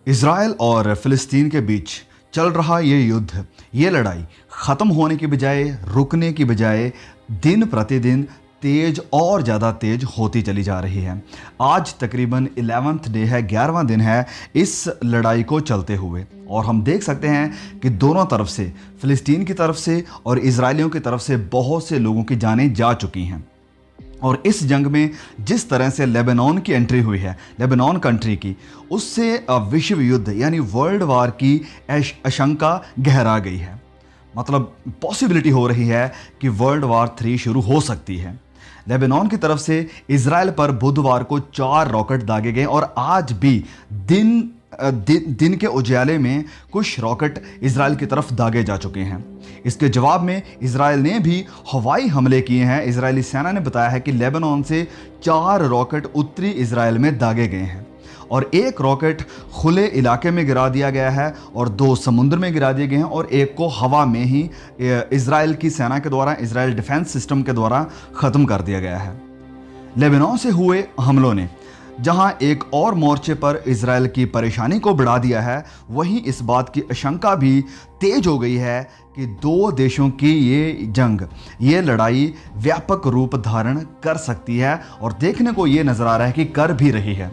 Israel और फ़िलिस्तीन के बीच चल रहा ये युद्ध, ये लड़ाई ख़त्म होने की बजाय, रुकने की बजाय दिन प्रतिदिन तेज और ज़्यादा तेज होती चली जा रही है। आज तकरीबन 11वां डे है, 11वां दिन है इस लड़ाई को चलते हुए, और हम देख सकते हैं कि दोनों तरफ से, फ़िलिस्तीन की तरफ से और इजरायलियों की तरफ से बहुत से लोगों की जानें जा चुकी हैं। और इस जंग में जिस तरह से लेबनान की एंट्री हुई है, लेबनान कंट्री की, उससे विश्व युद्ध यानी वर्ल्ड वार की आशंका गहरा गई है। मतलब पॉसिबिलिटी हो रही है कि वर्ल्ड वार 3 शुरू हो सकती है। लेबनान की तरफ से इजराइल पर बुधवार को 4 रॉकेट दागे गए और आज भी दिन के उजाले में कुछ रॉकेट इजराइल की तरफ दागे जा चुके हैं। इसके जवाब में इजराइल ने भी हवाई हमले किए हैं। इजरायली सेना ने बताया है कि लेबनान से 4 रॉकेट उत्तरी इजराइल में दागे गए हैं और 1 रॉकेट खुले इलाके में गिरा दिया गया है और 2 समुद्र में गिरा दिए गए हैं और 1 को हवा में ही इजराइल की सेना के द्वारा, इजराइल डिफेंस सिस्टम के द्वारा ख़त्म कर दिया गया है। लेबनान से हुए हमलों ने जहां एक और मोर्चे पर इजराइल की परेशानी को बढ़ा दिया है, वहीं इस बात की आशंका भी तेज हो गई है कि 2 देशों की ये जंग, ये लड़ाई व्यापक रूप धारण कर सकती है और देखने को ये नज़र आ रहा है कि कर भी रही है।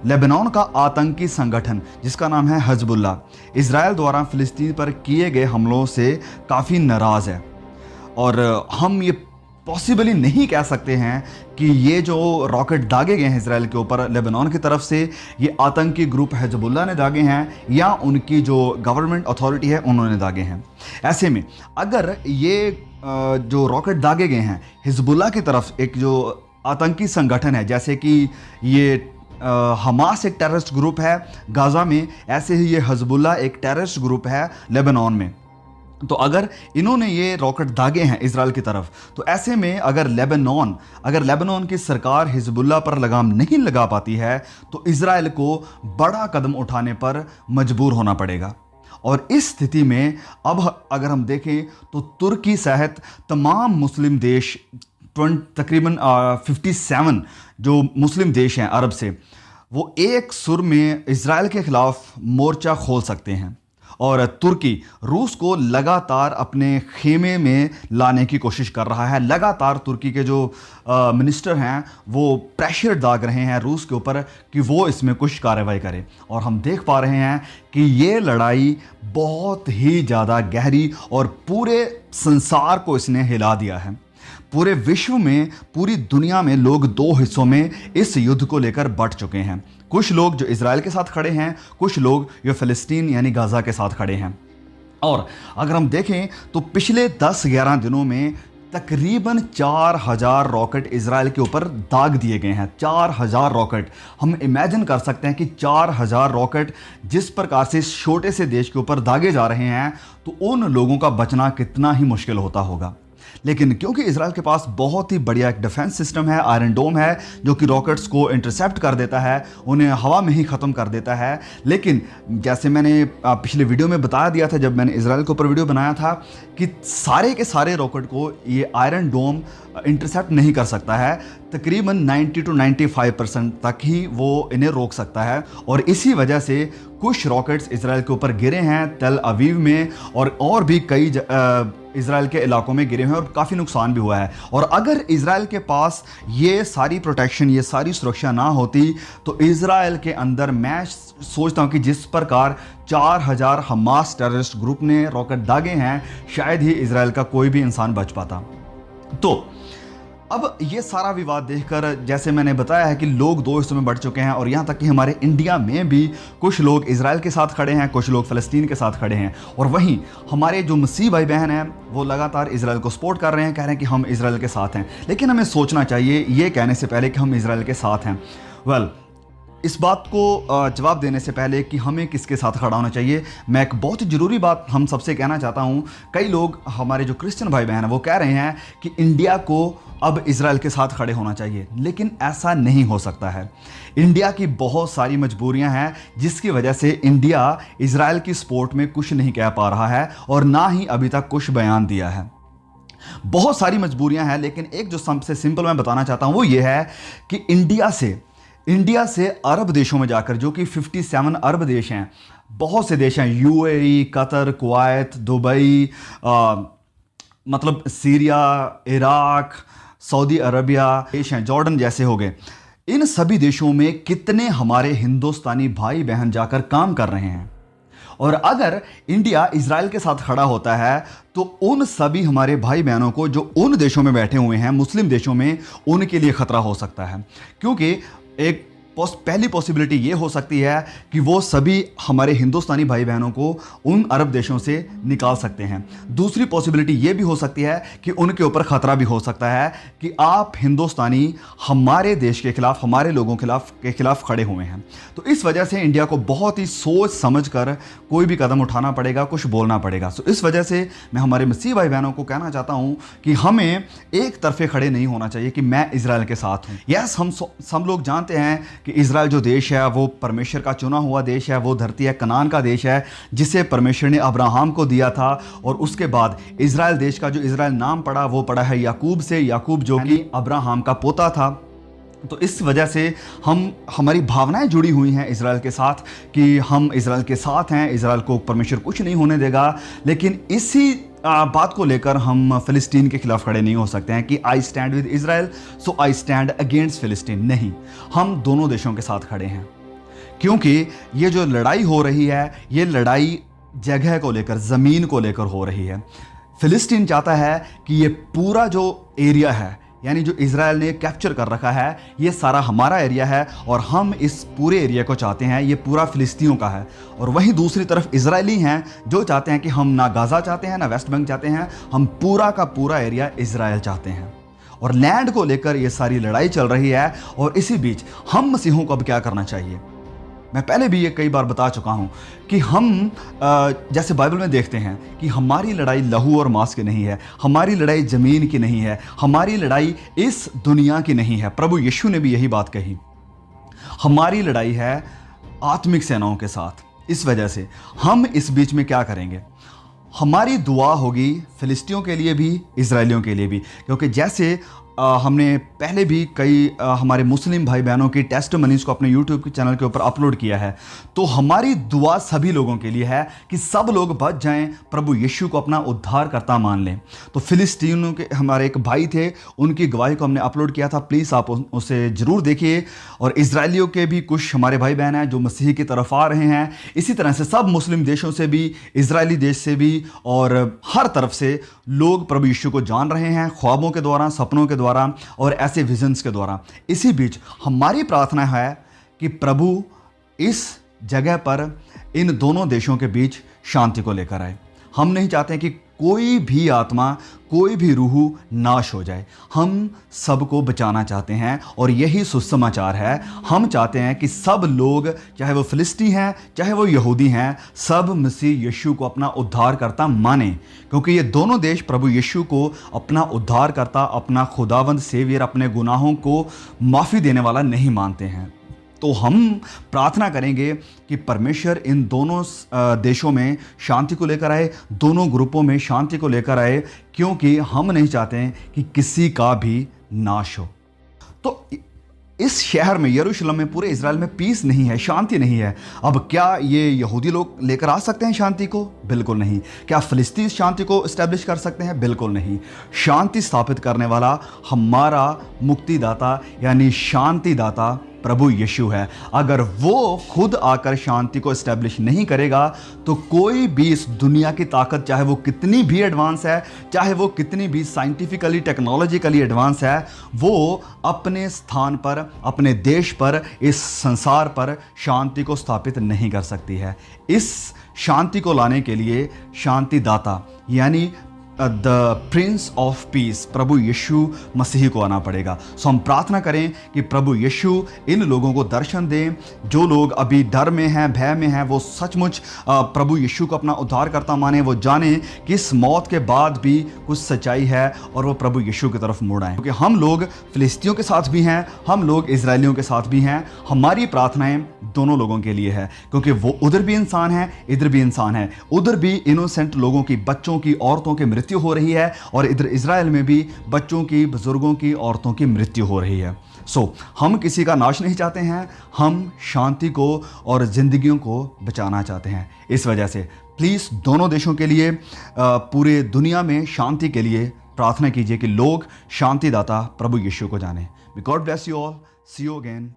लेबनान का आतंकी संगठन जिसका नाम है हिजबुल्लाह, इजराइल द्वारा फ़िलिस्तीन पर किए गए हमलों से काफ़ी नाराज़ है और हम ये पॉसिबली नहीं कह सकते हैं कि ये जो रॉकेट दागे गए हैं इजराइल के ऊपर लेबनान की तरफ से, ये आतंकी ग्रुप हिजबुल्लाह ने दागे हैं या उनकी जो गवर्नमेंट अथॉरिटी है उन्होंने दागे हैं। ऐसे में अगर ये जो रॉकेट दागे गए हैं हिजबुल्लाह की तरफ, एक जो आतंकी संगठन है, जैसे कि ये हमास एक टेररिस्ट ग्रुप है गाज़ा में, ऐसे ही ये हिजबुल्लाह एक टेररिस्ट ग्रुप है लेबनान में, तो अगर इन्होंने ये रॉकेट दागे हैं इजराइल की तरफ, तो ऐसे में अगर लेबनान की सरकार हिजबुल्लाह पर लगाम नहीं लगा पाती है तो इजराइल को बड़ा कदम उठाने पर मजबूर होना पड़ेगा। और इस स्थिति में अब अगर हम देखें तो तुर्की सहित तमाम मुस्लिम देश, तकरीबन 57 जो मुस्लिम देश हैं अरब से, वो एक सुर में इजराइल के खिलाफ मोर्चा खोल सकते हैं और तुर्की रूस को लगातार अपने खेमे में लाने की कोशिश कर रहा है। लगातार तुर्की के जो मिनिस्टर हैं वो प्रेशर डाल रहे हैं रूस के ऊपर कि वो इसमें कुछ कार्रवाई करे, और हम देख पा रहे हैं कि ये लड़ाई बहुत ही ज़्यादा गहरी और पूरे संसार को इसने हिला दिया है। पूरे विश्व में, पूरी दुनिया में लोग 2 हिस्सों में इस युद्ध को लेकर बंट चुके हैं। कुछ लोग जो इजराइल के साथ खड़े हैं, कुछ लोग जो फ़िलिस्तीन यानी गाज़ा के साथ खड़े हैं। और अगर हम देखें तो पिछले 10-11 दिनों में तकरीबन 4000 रॉकेट इजराइल के ऊपर दाग दिए गए हैं। 4000 रॉकेट, हम इमेजिन कर सकते हैं कि 4000 रॉकेट जिस प्रकार से इस छोटे से देश के ऊपर दागे जा रहे हैं, तो उन लोगों का बचना कितना ही मुश्किल होता होगा। लेकिन क्योंकि इजराइल के पास बहुत ही बढ़िया एक डिफेंस सिस्टम है, आयरन डोम है, जो कि रॉकेट्स को इंटरसेप्ट कर देता है, उन्हें हवा में ही ख़त्म कर देता है। लेकिन जैसे मैंने पिछले वीडियो में बता दिया था, जब मैंने इजराइल के ऊपर वीडियो बनाया था, कि सारे के सारे रॉकेट को ये आयरन डोम इंटरसेप्ट नहीं कर सकता है। तकरीबन 90 to 95% तक ही वो इन्हें रोक सकता है, और इसी वजह से कुछ रॉकेट्स इजराइल के ऊपर गिरे हैं तेल अवीव में, और भी कई इजराइल के इलाकों में गिरे हैं और काफ़ी नुकसान भी हुआ है। और अगर इजराइल के पास ये सारी प्रोटेक्शन, ये सारी सुरक्षा ना होती, तो इजराइल के अंदर मैं सोचता हूँ कि जिस प्रकार 4000 हमास टेररिस्ट ग्रुप ने रॉकेट दागे हैं, शायद ही इजराइल का कोई भी इंसान बच पाता। तो अब ये सारा विवाद देखकर, जैसे मैंने बताया है कि लोग 2 हिस्सों में बढ़ चुके हैं, और यहाँ तक कि हमारे इंडिया में भी कुछ लोग इजराइल के साथ खड़े हैं, कुछ लोग फ़लस्तीन के साथ खड़े हैं, और वहीं हमारे जो मसीह भाई बहन हैं वो लगातार इजराइल को सपोर्ट कर रहे हैं, कह रहे हैं कि हम इजराइल के साथ हैं। लेकिन हमें सोचना चाहिए ये कहने से पहले कि हम इजराइल के साथ हैं, इस बात को जवाब देने से पहले कि हमें किसके साथ खड़ा होना चाहिए, मैं एक बहुत ज़रूरी बात हम सबसे कहना चाहता हूँ। कई लोग, हमारे जो क्रिश्चियन भाई बहन हैं, वो कह रहे हैं कि इंडिया को अब इजराइल के साथ खड़े होना चाहिए, लेकिन ऐसा नहीं हो सकता है। इंडिया की बहुत सारी मजबूरियां हैं जिसकी वजह से इंडिया इजराइल की सपोर्ट में कुछ नहीं कह पा रहा है और ना ही अभी तक कुछ बयान दिया है। बहुत सारी मजबूरियां हैं, लेकिन एक जो सबसे सिंपल मैं बताना चाहता हूं वो ये है कि इंडिया से इंडिया से अरब देशों में जाकर, जो कि 57 अरब देश हैं, बहुत से देश हैं, यूएई, कतर, कुवैत, दुबई, मतलब सीरिया, इराक, सऊदी अरबिया देश हैं, जॉर्डन जैसे हो गए। इन सभी देशों में कितने हमारे हिंदुस्तानी भाई बहन जाकर काम कर रहे हैं। और अगर इंडिया इजराइल के साथ खड़ा होता है तो उन सभी हमारे भाई बहनों को जो उन देशों में बैठे हुए हैं, मुस्लिम देशों में, उनके लिए खतरा हो सकता है। क्योंकि एक पहली पॉसिबिलिटी ये हो सकती है कि वो सभी हमारे हिंदुस्तानी भाई बहनों को उन अरब देशों से निकाल सकते हैं। दूसरी पॉसिबिलिटी ये भी हो सकती है कि उनके ऊपर खतरा भी हो सकता है कि आप हिंदुस्तानी हमारे देश के खिलाफ, हमारे लोगों के खिलाफ खड़े हुए हैं। तो इस वजह से इंडिया को बहुत ही सोच समझ कर कोई भी कदम उठाना पड़ेगा, कुछ बोलना पड़ेगा। तो इस वजह से मैं हमारे मसीह भाई बहनों को कहना चाहता हूँ कि हमें एक तरफे खड़े नहीं होना चाहिए कि मैं इजराइल के साथ हूँ। यस, हम लोग जानते हैं कि इजराइल जो देश है वो परमेश्वर का चुना हुआ देश है, वो धरती है कनान का देश है, जिसे परमेश्वर ने अब्राहम को दिया था। और उसके बाद इजराइल देश का जो इजराइल नाम पड़ा वो पड़ा है याकूब से, याकूब जो कि अब्राहम का पोता था। तो इस वजह से हमारी भावनाएं जुड़ी हुई हैं इजराइल के साथ कि हम इजराइल के साथ हैं, इजराइल को परमेश्वर कुछ नहीं होने देगा। लेकिन इसी बात को लेकर हम फिलिस्तीन के खिलाफ खड़े नहीं हो सकते हैं कि I stand with Israel so I stand against फिलिस्तीन। नहीं, हम दोनों देशों के साथ खड़े हैं, क्योंकि ये जो लड़ाई हो रही है, ये लड़ाई जगह को लेकर, ज़मीन को लेकर हो रही है। फिलिस्तीन चाहता है कि ये पूरा जो एरिया है, यानी जो इजराइल ने कैप्चर कर रखा है, ये सारा हमारा एरिया है और हम इस पूरे एरिया को चाहते हैं, ये पूरा फिलिस्तीनियों का है। और वहीं दूसरी तरफ इजरायली हैं जो चाहते हैं कि हम ना गाज़ा चाहते हैं, ना वेस्ट बैंक चाहते हैं, हम पूरा का पूरा एरिया इजराइल चाहते हैं। और लैंड को लेकर ये सारी लड़ाई चल रही है। और इसी बीच हम मसीहों को अब क्या करना चाहिए? मैं पहले भी ये कई बार बता चुका हूँ कि हम जैसे बाइबल में देखते हैं कि हमारी लड़ाई लहू और मांस की नहीं है, हमारी लड़ाई ज़मीन की नहीं है, हमारी लड़ाई इस दुनिया की नहीं है। प्रभु यीशु ने भी यही बात कही, हमारी लड़ाई है आत्मिक सेनाओं के साथ। इस वजह से हम इस बीच में क्या करेंगे? हमारी दुआ होगी फिलिस्तियों के लिए भी, इजराइलियों के लिए भी। क्योंकि जैसे हमने पहले भी कई हमारे मुस्लिम भाई बहनों की टेस्टिमनीज को अपने यूट्यूब के चैनल के ऊपर अपलोड किया है, तो हमारी दुआ सभी लोगों के लिए है कि सब लोग बच जाएं, प्रभु यीशु को अपना उद्धारकर्ता मान लें। तो फिलिस्तीनों के हमारे एक भाई थे, उनकी गवाही को हमने अपलोड किया था, प्लीज़ आप उसे ज़रूर देखिए। और इजराइलियों के भी कुछ हमारे भाई बहन हैं जो मसीह की तरफ आ रहे हैं। इसी तरह से सब मुस्लिम देशों से भी, इजरायली देश से भी, और हर तरफ से लोग प्रभु यीशु को जान रहे हैं, ख्वाबों के द्वारा, सपनों के द्वारा और ऐसे विजन्स के द्वारा। इसी बीच हमारी प्रार्थना है कि प्रभु इस जगह पर इन दोनों देशों के बीच शांति को लेकर आए। हम नहीं चाहते कि कोई भी आत्मा, कोई भी रूह नाश हो जाए। हम सबको बचाना चाहते हैं और यही सुसमाचार है। हम चाहते हैं कि सब लोग, चाहे वो फिलिस्ती हैं, चाहे वो यहूदी हैं, सब मसीह यीशु को अपना उद्धारकर्ता माने। क्योंकि ये दोनों देश प्रभु यीशु को अपना उद्धारकर्ता, अपना खुदावंद सेवियर, अपने गुनाहों को माफ़ी देने वाला नहीं मानते हैं। तो हम प्रार्थना करेंगे कि परमेश्वर इन दोनों देशों में शांति को लेकर आए, दोनों ग्रुपों में शांति को लेकर आए, क्योंकि हम नहीं चाहते कि किसी का भी नाश हो। तो इस शहर में, यरूशलेम में, पूरे इजराइल में पीस नहीं है, शांति नहीं है। अब क्या ये यहूदी लोग लेकर आ सकते हैं शांति को? बिल्कुल नहीं। क्या फिलिस्तीन शांति को इस्टेब्लिश कर सकते हैं? बिल्कुल नहीं। शांति स्थापित करने वाला हमारा मुक्तिदाता यानी शांतिदाता प्रभु यीशु है। अगर वो खुद आकर शांति को इस्टेब्लिश नहीं करेगा तो कोई भी इस दुनिया की ताकत, चाहे वो कितनी भी एडवांस है, चाहे वो कितनी भी साइंटिफिकली, टेक्नोलॉजिकली एडवांस है, वो अपने स्थान पर, अपने देश पर, इस संसार पर शांति को स्थापित नहीं कर सकती है। इस शांति को लाने के लिए शांतिदाता यानी द प्रिंस ऑफ पीस प्रभु यीशु मसीह को आना पड़ेगा। सो हम प्रार्थना करें कि प्रभु यीशु इन लोगों को दर्शन दें। जो लोग अभी डर में हैं, भय में हैं, वो सचमुच प्रभु यीशु को अपना उद्धारकर्ता माने। वो जाने कि इस मौत के बाद भी कुछ सच्चाई है और वो प्रभु यीशु की तरफ मुड़ आए। क्योंकि हम लोग फिलिस्तियों के साथ भी हैं, हम लोग इजरायलियों के साथ भी हैं। हमारी प्रार्थनाएं दोनों लोगों के लिए है, क्योंकि वो उधर भी इंसान है, इधर भी इंसान है। उधर भी इनोसेंट लोगों की, बच्चों की, औरतों के मृत्यु मृत्यु हो रही है और इधर इजराइल में भी बच्चों की, बुजुर्गों की, औरतों की मृत्यु हो रही है। हम किसी का नाश नहीं चाहते हैं, हम शांति को और ज़िंदगियों को बचाना चाहते हैं। इस वजह से प्लीज़ दोनों देशों के लिए, पूरे दुनिया में शांति के लिए प्रार्थना कीजिए कि लोग शांतिदाता प्रभु यीशु को जाने। God bless you all, see you again.